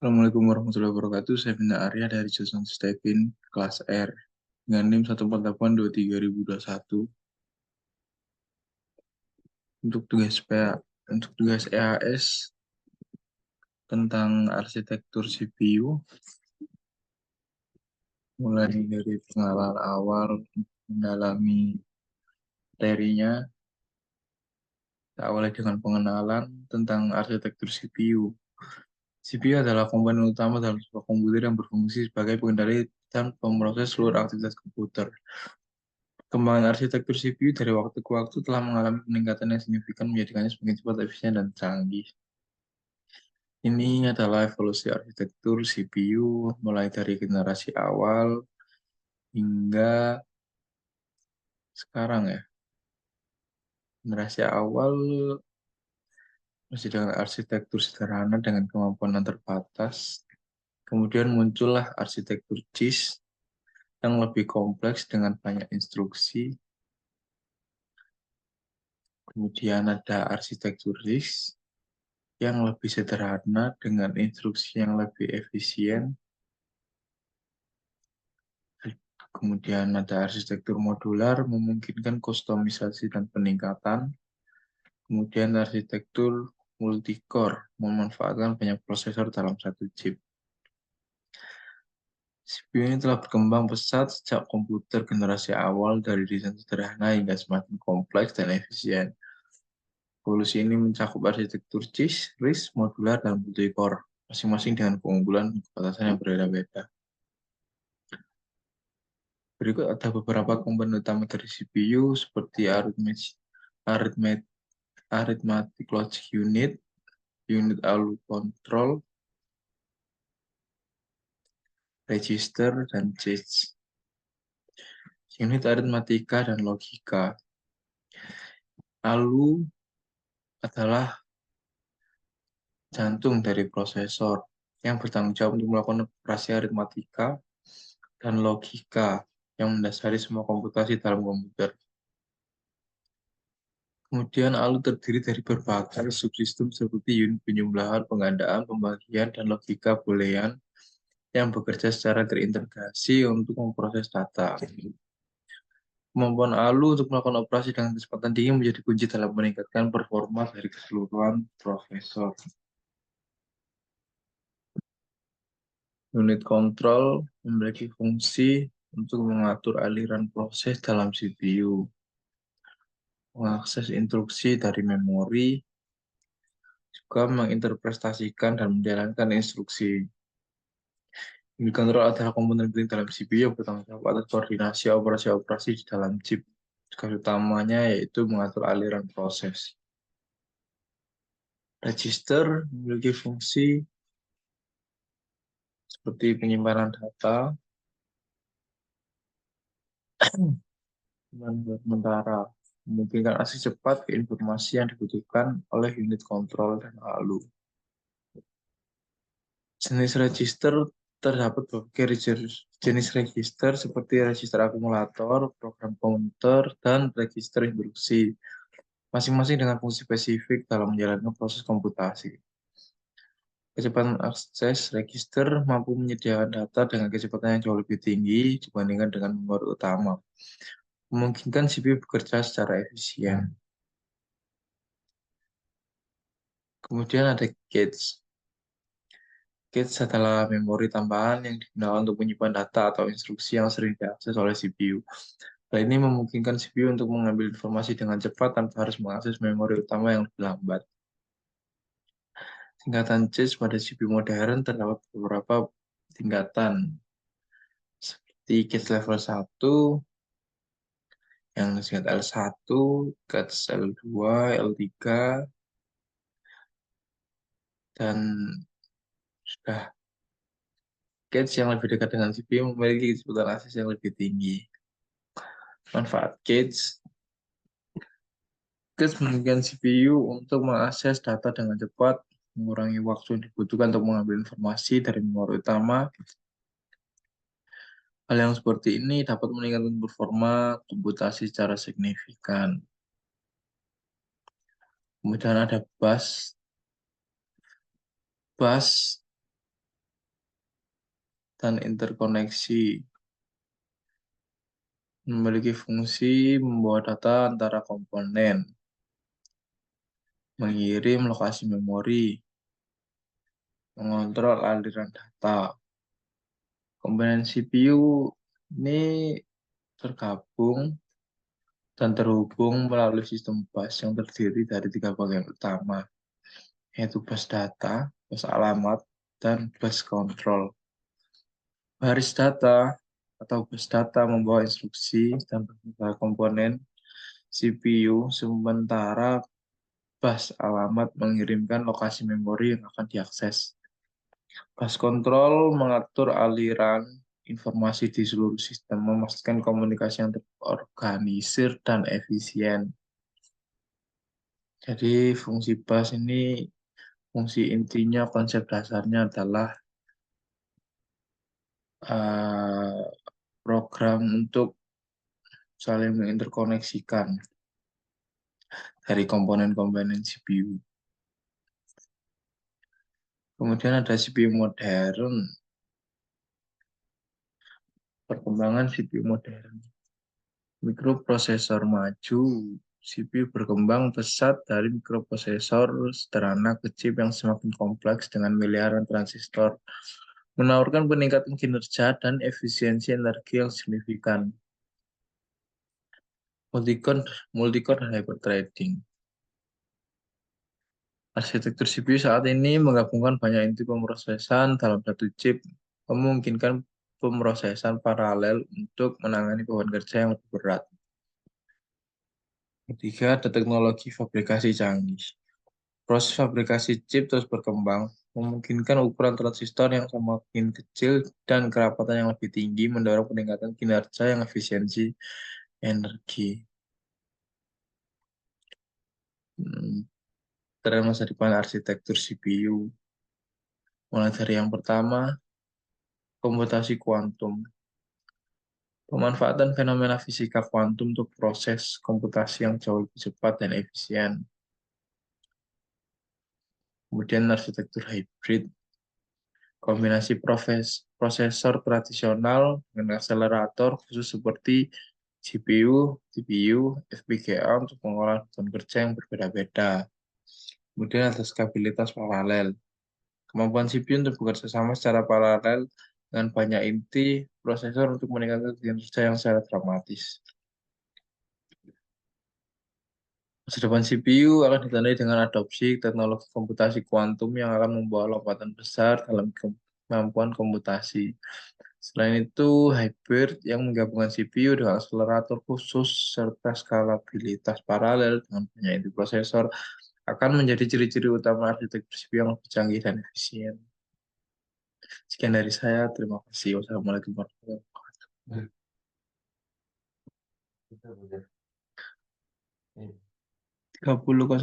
Assalamualaikum warahmatullahi wabarakatuh. Saya Bina Arya dari jurusan Stevin kelas R dengan NIM 14823/2021. Untuk tugas untuk tugas EAS tentang arsitektur CPU, mulai dari pengenalan awal, mendalami materinya. Kita awali dengan pengenalan tentang arsitektur CPU. CPU adalah komponen utama dalam sebuah komputer yang berfungsi sebagai pengendali dan pemroses seluruh aktivitas komputer. Perkembangan arsitektur CPU dari waktu ke waktu telah mengalami peningkatan yang signifikan menjadikannya semakin cepat, efisien, dan canggih. Ini adalah evolusi arsitektur CPU mulai dari generasi awal hingga sekarang ya. Generasi awal masih dengan arsitektur sederhana dengan kemampuan yang terbatas. Kemudian muncullah arsitektur JIS yang lebih kompleks dengan banyak instruksi. Kemudian ada arsitektur RISC yang lebih sederhana dengan instruksi yang lebih efisien. Kemudian ada arsitektur modular memungkinkan kustomisasi dan peningkatan. Kemudian arsitektur multicore memanfaatkan banyak prosesor dalam satu chip. CPU ini telah berkembang pesat sejak komputer generasi awal dari desain sederhana hingga semakin kompleks dan efisien. Evolusi ini mencakup arsitektur JIS, RISC, modular, dan multicore, masing-masing dengan keunggulan dan kebatasan yang berbeda-beda. Berikut ada beberapa komponen utama dari CPU seperti arithmetic logic unit, unit ALU control, register, dan gauge. Unit aritmatika dan logika. ALU adalah jantung dari prosesor yang bertanggung jawab untuk melakukan operasi aritmatika dan logika yang mendasari semua komputasi dalam komputer. Kemudian ALU terdiri dari berbagai subsistem seperti unit penjumlahan, penggandaan, pembagian, dan logika boolean yang bekerja secara terintegrasi untuk memproses data. Kemampuan ALU untuk melakukan operasi dengan kecepatan tinggi menjadi kunci dalam meningkatkan performa dari keseluruhan prosesor. Unit kontrol memiliki fungsi untuk mengatur aliran proses dalam CPU, mengakses instruksi dari memori, juga menginterpretasikan dan menjalankan instruksi. Unit kontrol adalah komponen penting dalam CPU yang bertanggung jawab atas koordinasi operasi-operasi di dalam chip. Tugas utamanya yaitu mengatur aliran proses. Register memiliki fungsi seperti penyimpanan data, dan sementara memungkinkan akses cepat ke informasi yang dibutuhkan oleh unit kontrol dan ALU. Jenis register terdapat berbagai jenis register seperti register akumulator, program komputer, dan register instruksi, masing-masing dengan fungsi spesifik dalam menjalankan proses komputasi. Kecepatan akses register mampu menyediakan data dengan kecepatan yang jauh lebih tinggi dibandingkan dengan memori utama, memungkinkan CPU bekerja secara efisien. Kemudian ada cache. Cache adalah memori tambahan yang digunakan untuk menyimpan data atau instruksi yang sering diakses oleh CPU. Hal ini memungkinkan CPU untuk mengambil informasi dengan cepat tanpa harus mengakses memori utama yang lebih lambat. Tingkatan cache pada CPU modern terdapat beberapa tingkatan, seperti cache level 1, yang disingkat L1, cache L2, L3, dan sudah cache yang lebih dekat dengan CPU memiliki kecepatan akses yang lebih tinggi. Manfaat cache memungkinkan CPU untuk mengakses data dengan cepat, mengurangi waktu yang dibutuhkan untuk mengambil informasi dari memori utama. Hal yang seperti ini dapat meningkatkan performa komputasi secara signifikan. Kemudian ada bus. Bus dan interkoneksi. Memiliki fungsi membawa data antara komponen, mengirim lokasi memori, mengontrol aliran data. Komponen CPU ini tergabung dan terhubung melalui sistem bus yang terdiri dari 3 bagian utama, yaitu bus data, bus alamat, dan bus control. Baris data atau bus data membawa instruksi dan beberapa komponen CPU, sementara bus alamat mengirimkan lokasi memori yang akan diakses. Bus control mengatur aliran informasi di seluruh sistem, memastikan komunikasi yang terorganisir dan efisien. Jadi fungsi bus ini, fungsi intinya, konsep dasarnya adalah program untuk saling menginterkoneksikan dari komponen-komponen CPU. Kemudian ada CPU modern. Perkembangan CPU modern. Mikroprosesor maju. CPU berkembang pesat dari mikroprosesor sederhana ke chip yang semakin kompleks dengan miliaran transistor, menawarkan peningkatan kinerja dan efisiensi energi yang signifikan. Multicore dan hyperthreading. Arsitektur CPU saat ini menggabungkan banyak inti pemrosesan dalam satu chip, memungkinkan pemrosesan paralel untuk menangani beban kerja yang lebih berat. Ketiga, ada teknologi fabrikasi canggih. Proses fabrikasi chip terus berkembang, memungkinkan ukuran transistor yang semakin kecil dan kerapatan yang lebih tinggi, mendorong peningkatan kinerja yang efisiensi energi. Tren masa depan arsitektur CPU. Mulai dari yang pertama, komputasi kuantum. Pemanfaatan fenomena fisika kuantum untuk proses komputasi yang jauh lebih cepat dan efisien. Kemudian arsitektur hybrid. Kombinasi prosesor tradisional dengan akselerator khusus seperti GPU, TPU, FPGA untuk pengolahan beban kerja yang berbeda-beda. Kemudian ada skabilitas paralel. Kemampuan CPU untuk bekerja sama secara paralel dengan banyak inti prosesor untuk meningkatkan kinerja yang secara dramatis. Masa depan CPU akan ditandai dengan adopsi teknologi komputasi kuantum yang akan membawa lompatan besar dalam kemampuan komputasi. Selain itu, hybrid yang menggabungkan CPU dengan akselerator khusus serta skalabilitas paralel dengan banyak inti prosesor akan menjadi ciri-ciri utama arsitektur CPU yang lebih canggih dan efisien. Sekian dari saya, terima kasih. Wassalamualaikum warahmatullahi wabarakatuh. 30,0